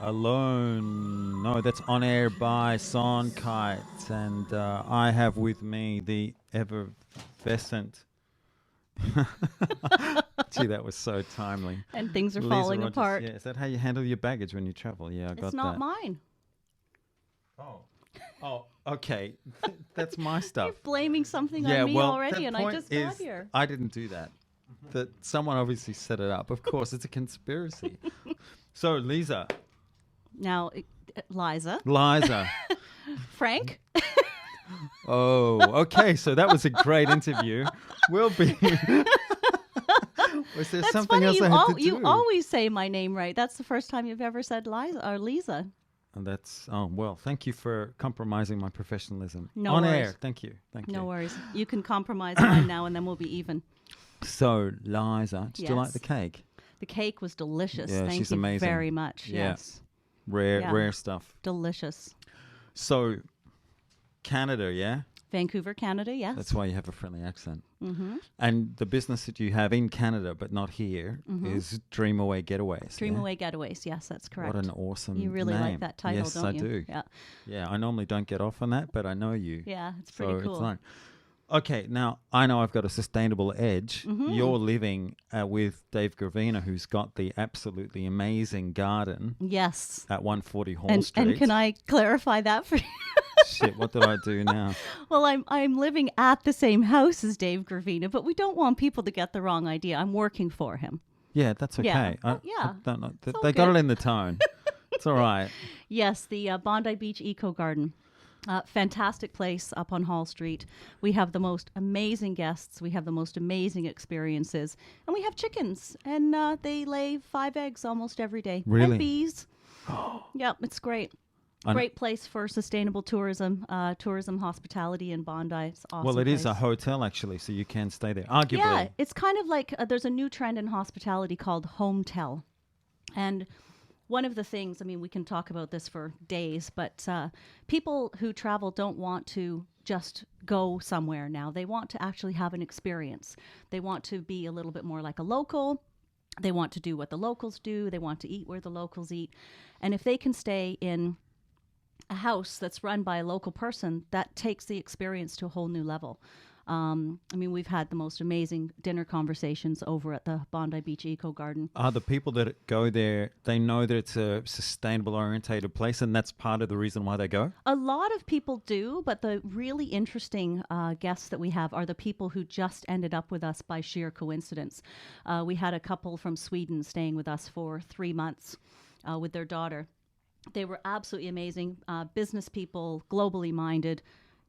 Alone. No, that's On Air by Sonkite. And I have with me the effervescent. Gee, that was so timely. And things are Liza falling Rogers. apart. Yeah, is that how you handle your baggage when you travel? Yeah, I got that. It's not mine. Oh, okay. That's my stuff. You're blaming something Yeah, on me well, already, the and I point just is, got here. I didn't do that. That someone obviously set it up. Of course, it's a conspiracy. So, Liza. Now, Liza. Frank. Oh, okay. So that was a great interview. We'll be. Was there That's something funny. else I had to do? You always say my name right. That's the first time you've ever said Liza or Liza. And that's well. Thank you for compromising my professionalism No on worries. air. Thank you. No worries. You can compromise mine now, and then we'll be even. So, Liza, did you like Yes. the cake? The cake was delicious. Yeah, Thank she's you amazing. very much. Yeah. Yes. Rare stuff. Delicious. So, Canada, yeah. Vancouver, Canada. Yes. That's why you have a friendly accent. Mm-hmm. And the business that you have in Canada, but not here, is Dreamaway Getaways. Dreamaway Getaways. Yes, that's correct. What an awesome You really name. like that title, yes, don't I you? do. Yeah. Yeah, I normally don't get off on that, but I know you. Yeah, it's pretty so cool. It's fine. Okay, now I know I've got a sustainable edge. You're living with Dave Gravina, who's got the absolutely amazing garden Yes. at 140 Hall Street. And can I clarify that for you? Shit, what did I do now? Well, I'm living at the same house as Dave Gravina, but we don't want people to get the wrong idea. I'm working for him. Yeah, that's okay. Yeah. I don't know. They got good. it in the tone. It's all right. Yes, the Bondi Beach Eco Garden. Fantastic place up on Hall Street. We have the most amazing guests. We have the most amazing experiences. And we have chickens. And they lay 5 eggs almost every day. Really? And bees. Yep, it's great. Great place for sustainable tourism, hospitality in Bondi. It's awesome. Well, it is a place. hotel, actually, so you can stay there. Arguably. Yeah, it's kind of like there's a new trend in hospitality called hometel. And one of the things, I mean, we can talk about this for days, but people who travel don't want to just go somewhere now. They want to actually have an experience. They want to be a little bit more like a local. They want to do what the locals do. They want to eat where the locals eat. And if they can stay in a house that's run by a local person, that takes the experience to a whole new level. I mean, we've had the most amazing dinner conversations over at the Bondi Beach Eco Garden. Are the people that go there, they know that it's a sustainable orientated place, and that's part of the reason why they go? A lot of people do, but the really interesting guests that we have are the people who just ended up with us by sheer coincidence. We had a couple from Sweden staying with us for 3 months with their daughter. They were absolutely amazing, business people, globally minded,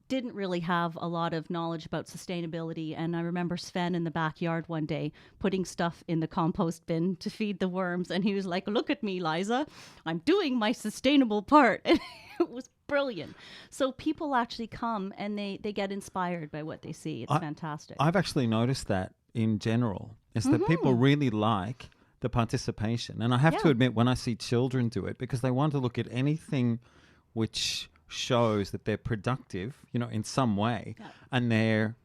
didn't really have a lot of knowledge about sustainability. And I remember Sven in the backyard one day putting stuff in the compost bin to feed the worms. And he was like, "Look at me, Liza, I'm doing my sustainable part." And it was brilliant. So people actually come and they get inspired by what they see. It's fantastic. I've actually noticed that in general, is that people really like the participation. And I have to admit, when I see children do it, because they want to look at anything which shows that they're productive, in some way, and they're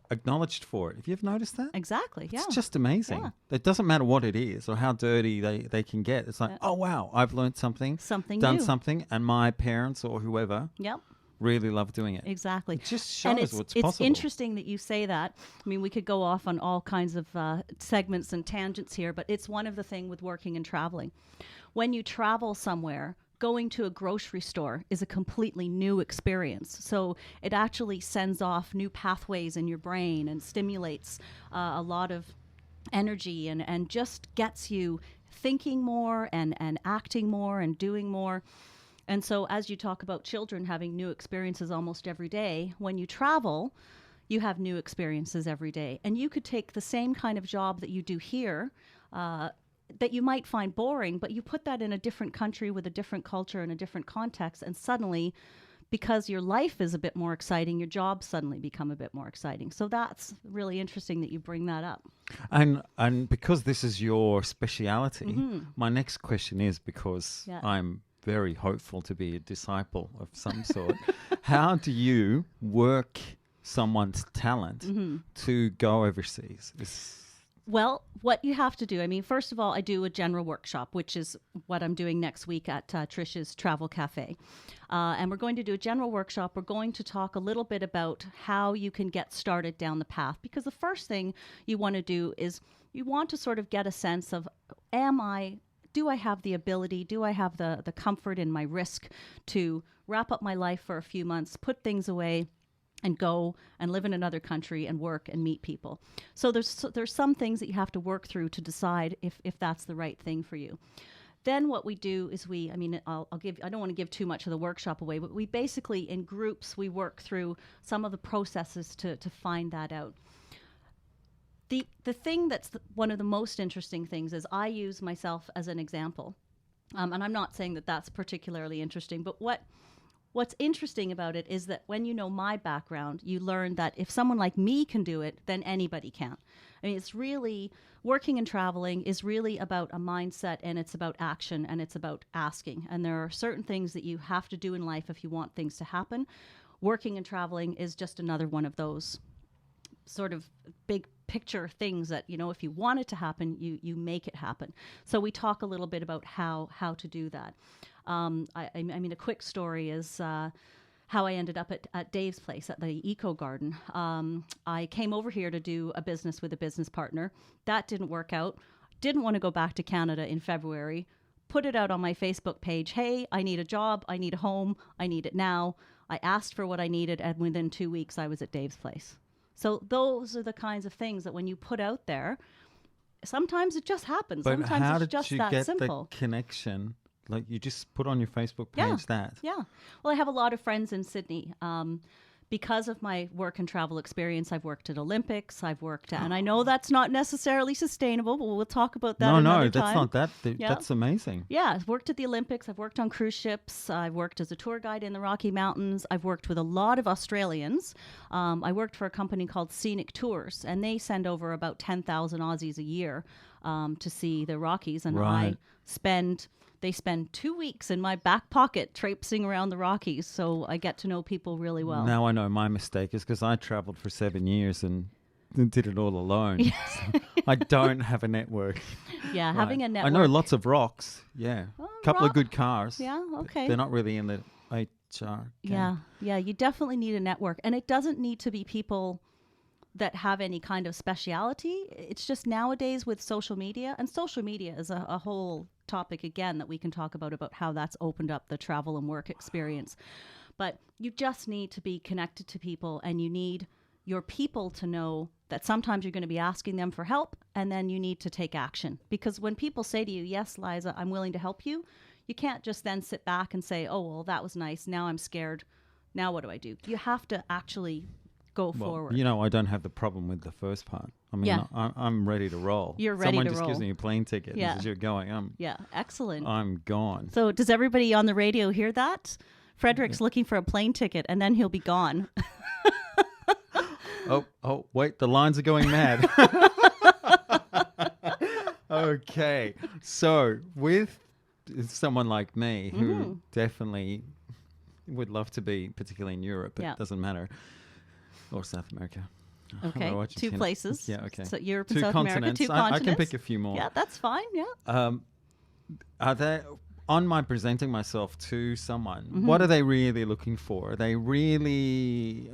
acknowledged for it. Have you ever noticed that? Exactly, yeah. It's just amazing. Yeah. It doesn't matter what it is or how dirty they can get. It's like, oh, wow, I've learned something, done new. something, and my parents or whoever Yep. really love doing it. Exactly. It just shows and what's it's possible. interesting that you say that. I mean, we could go off on all kinds of segments and tangents here, but it's one of the things with working and traveling. When you travel somewhere, going to a grocery store is a completely new experience. So it actually sends off new pathways in your brain and stimulates a lot of energy and just gets you thinking more and acting more and doing more. And so as you talk about children having new experiences almost every day, when you travel, you have new experiences every day. And you could take the same kind of job that you do here, that you might find boring, but you put that in a different country with a different culture and a different context, and suddenly, because your life is a bit more exciting, your jobs suddenly become a bit more exciting. So that's really interesting that you bring that up. And because this is your speciality, my next question is, because I'm very hopeful to be a disciple of some sort, how do you work someone's talent to go overseas? Well, what you have to do, I mean, first of all, I do a general workshop, which is what I'm doing next week at Trish's Travel Cafe. And we're going to do a general workshop. We're going to talk a little bit about how you can get started down the path. Because the first thing you want to do is you want to sort of get a sense of, do I have the ability, do I have the comfort in my risk to wrap up my life for a few months, put things away, and go and live in another country and work and meet people. So there's some things that you have to work through to decide if that's the right thing for you. Then what we do is I'll give, I don't want to give too much of the workshop away, but we basically, in groups, we work through some of the processes to find that out. The thing that's one of the most interesting things is I use myself as an example. And I'm not saying that that's particularly interesting, but what's interesting about it is that when you know my background, you learn that if someone like me can do it, then anybody can. I mean, it's really, working and traveling is really about a mindset, and it's about action, and it's about asking. And there are certain things that you have to do in life if you want things to happen. Working and traveling is just another one of those sort of big picture things that, you know, if you want it to happen, you make it happen. So we talk a little bit about how to do that. I mean, a quick story is how I ended up at Dave's place at the Eco Garden. I came over here to do a business with a business partner. That didn't work out. Didn't want to go back to Canada in February. Put it out on my Facebook page. Hey, I need a job. I need a home. I need it now. I asked for what I needed, and within 2 weeks, I was at Dave's place. So those are the kinds of things that when you put out there, sometimes it just happens. But sometimes how it's did just you that get simple. the connection? Like, you just put on your Facebook page that? Yeah. Well, I have a lot of friends in Sydney. Because of my work and travel experience, I've worked at Olympics. I've worked at, and I know that's not necessarily sustainable, but we'll talk about that another time. No, that's not that. That's amazing. Yeah, I've worked at the Olympics. I've worked on cruise ships. I've worked as a tour guide in the Rocky Mountains. I've worked with a lot of Australians. I worked for a company called Scenic Tours, and they send over about 10,000 Aussies a year to see the Rockies, and Right. They spend 2 weeks in my back pocket traipsing around the Rockies, so I get to know people really well. Now I know my mistake is because I traveled for 7 years and did it all alone. So I don't have a network. Yeah, Right. having a network. I know lots of rocks. Yeah. Couple of good cars. Yeah, okay. They're not really in the HR. Yeah, you definitely need a network. And it doesn't need to be people that have any kind of speciality. It's just nowadays with social media, and social media is a whole topic again that we can talk about how that's opened up the travel and work experience. But you just need to be connected to people, and you need your people to know that sometimes you're going to be asking them for help, and then you need to take action. Because when people say to you, yes, Liza, I'm willing to help you, you can't just then sit back and say, oh, well, that was nice. Now I'm scared. Now what do I do? You have to actually go forward. You know, I don't have the problem with the first part. I mean, I'm ready to roll. You're ready to roll. Someone just gives me a plane ticket and says, you're going. Excellent. I'm gone. So does everybody on the radio hear that? Frederick's looking for a plane ticket, and then he'll be gone. Oh, wait, the lines are going mad. Okay. So with someone like me who definitely would love to be, particularly in Europe, but it doesn't matter. Or South America. Okay, two places. Yeah, okay. So Europe two and South continents. America, two continents. I can pick a few more. Yeah, that's fine, yeah. Are they, on my presenting myself to someone, what are they really looking for? Are they really,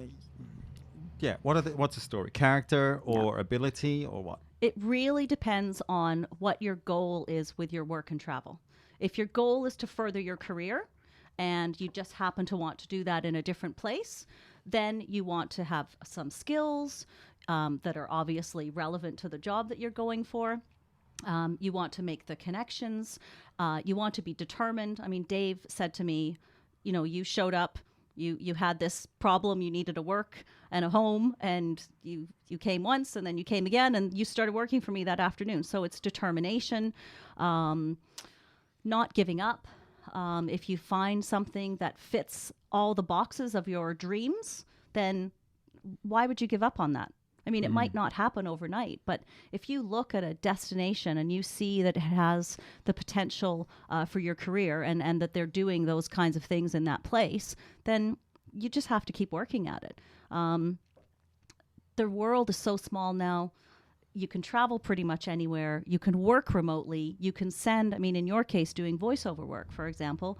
what's the story? Character or ability or what? It really depends on what your goal is with your work and travel. If your goal is to further your career and you just happen to want to do that in a different place, then you want to have some skills that are obviously relevant to the job that you're going for. You want to make the connections. You want to be determined. I mean, Dave said to me, you know, you showed up, you had this problem, you needed a work and a home, and you came once and then you came again and you started working for me that afternoon. So it's determination, not giving up. If you find something that fits all the boxes of your dreams, then why would you give up on that? I mean, it might not happen overnight, but if you look at a destination and you see that it has the potential for your career and that they're doing those kinds of things in that place, then you just have to keep working at it. The world is so small now. you can travel pretty much anywhere. You can work remotely. You can send, I mean, in your case, doing voiceover work, for example,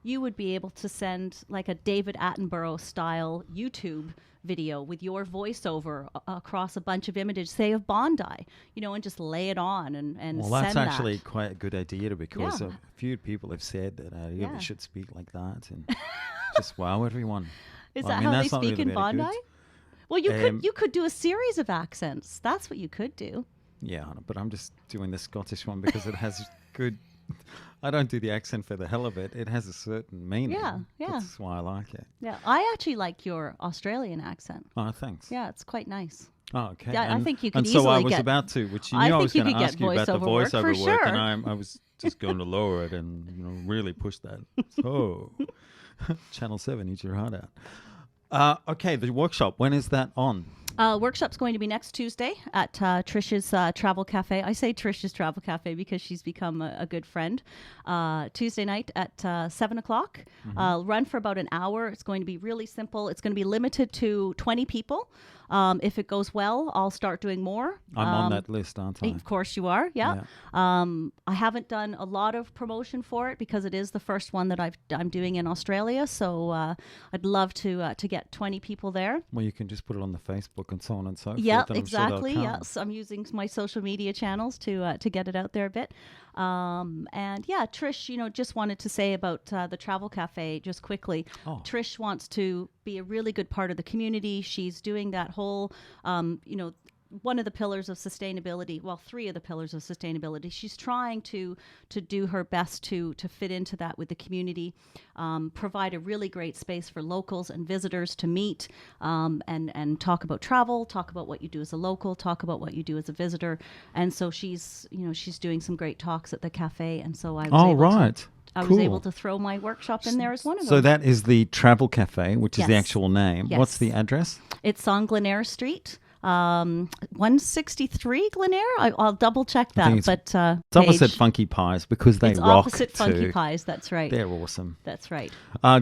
you would be able to send like a David Attenborough style YouTube video with your voiceover across a bunch of images, say of Bondi, and just lay it on and well, send that's that. actually quite a good idea because Yeah. a few people have said that you Yeah. should speak like that and just wow everyone. Is Well, that I mean, how they that's not speak really in very Bondi? good. Well, you could do a series of accents. That's what you could do. Yeah, but I'm just doing the Scottish one because it has good. I don't do the accent for the hell of it. It has a certain meaning. Yeah. That's why I like it. Yeah, I actually like your Australian accent. Oh, thanks. Yeah, it's quite nice. Oh, okay. Yeah, I think you could And so I easily was get- about to, which you I knew I think was you going to could ask get you about the voiceover work, voiceover for work, sure. and I was just going to lower it and really push that. So, Channel 7, eat your heart out. Okay, the workshop. When is that on? Workshop's going to be next Tuesday at Trish's Travel Cafe. I say Trish's Travel Cafe because she's become a good friend. Tuesday night at 7 o'clock. Run for about an hour. It's going to be really simple. It's going to be limited to 20 people. If it goes well, I'll start doing more. I'm on that list, aren't I? Of course you are, yeah. I haven't done a lot of promotion for it because it is the first one that I'm doing in Australia. So I'd love to get 20 people there. Well, you can just put it on the Facebook and so on and so forth. Yeah, and I'm sure they'll exactly. come. Yes, I'm using my social media channels to get it out there a bit. And yeah, Trish, just wanted to say about the Travel Cafe just quickly. Oh. Trish wants to be a really good part of the community. She's doing that whole, one of the pillars of sustainability, well, three of the pillars of sustainability. She's trying to do her best to fit into that with the community, provide a really great space for locals and visitors to meet and talk about travel, talk about what you do as a local, talk about what you do as a visitor. And so she's doing some great talks at the cafe. And so I was was able to throw my workshop in there as one of them. So that is the Travel Cafe, which is the Yes. actual name. Yes. What's the address? It's on Glenair Street, 163 Glenair. I'll double check I think that. it's- But It's opposite Paige, Funky Pies because they it's rock opposite too. Funky Pies. That's right. They're awesome. That's right.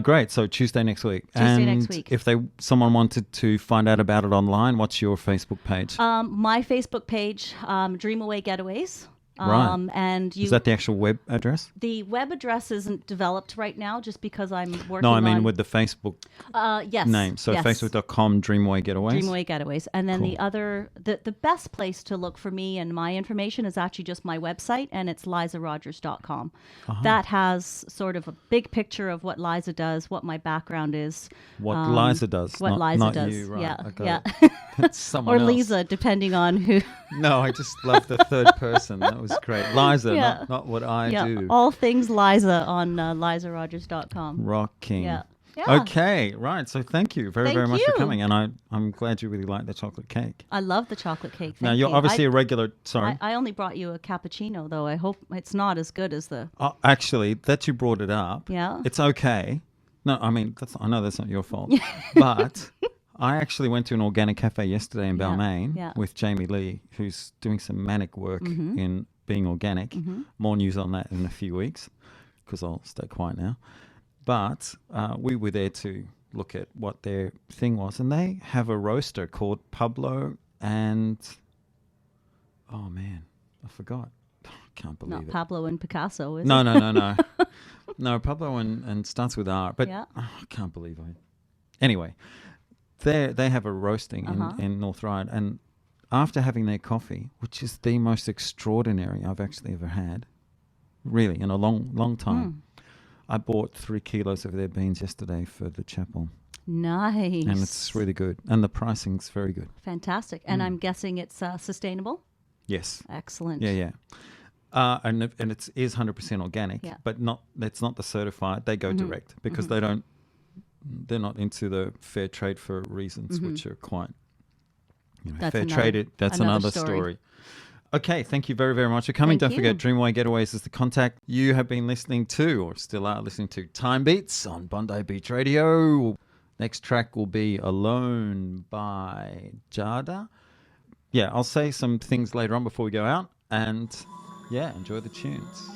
Great. So Tuesday next week. Tuesday and next week. If someone wanted to find out about it online, what's your Facebook page? My Facebook page, Dreamaway Getaways. Right. And Is that the actual web address? the web address isn't developed right now just because I'm working No, I mean on, with the Facebook yes, name. So yes. Facebook.com Dreamaway Getaways. Dreamaway Getaways. And then Cool. the best place to look for me and my information is actually just my website, and it's lizarogers.com. That has sort of a big picture of what Liza does, what my background is. What Liza does. What not, Liza not does. You, right. Yeah. I got Yeah. it. That's someone Or else. Lisa, depending on who. No, I just love the third person. That was great. Liza, Yeah. not what I Yeah. do. All things Liza on lizarogers.com. Rocking. Yeah. Yeah. Okay, right. So thank you very, Thank very much for you. coming. And I'm glad you really like the chocolate cake. I love the chocolate cake. Now, Thank you're you. obviously a regular. Sorry. I only brought you a cappuccino, though. I hope it's not as good as the. Actually, that you brought it up. Yeah. It's okay. No, I mean, I know that's not your fault. But I actually went to an organic cafe yesterday in Balmain yeah. with Jamie Lee, who's doing some manic work in being organic. More news on that in a few weeks because I'll stay quiet now. But we were there to look at what their thing was. And they have a roaster called Pablo and... Oh, man. I forgot. I can't believe Not it. Pablo and Picasso, is No, it? no. No, Pablo and starts with R. But Yeah. I can't believe it. Anyway, they have a roasting in North Ryde. And after having their coffee, which is the most extraordinary I've actually ever had, really, in a long time, I bought 3 kilos of their beans yesterday for the chapel. Nice. And it's really good. And the pricing's very good. Fantastic. And I'm guessing it's sustainable? Yes. Excellent. Yeah. And it is 100% organic, Yeah. but it's not the certified. They go direct because they're not into the fair trade for reasons which are quite, That's fair another- trade. That's another another story. story. Okay, thank you very, very much for coming. Thank Don't forget, you. Dreamaway Getaways is the contact. You have been listening to, or still are listening to, Timebeats on Bondi Beach Radio. Next track will be Alone by Jada. Yeah, I'll say some things later on before we go out. And yeah, enjoy the tunes.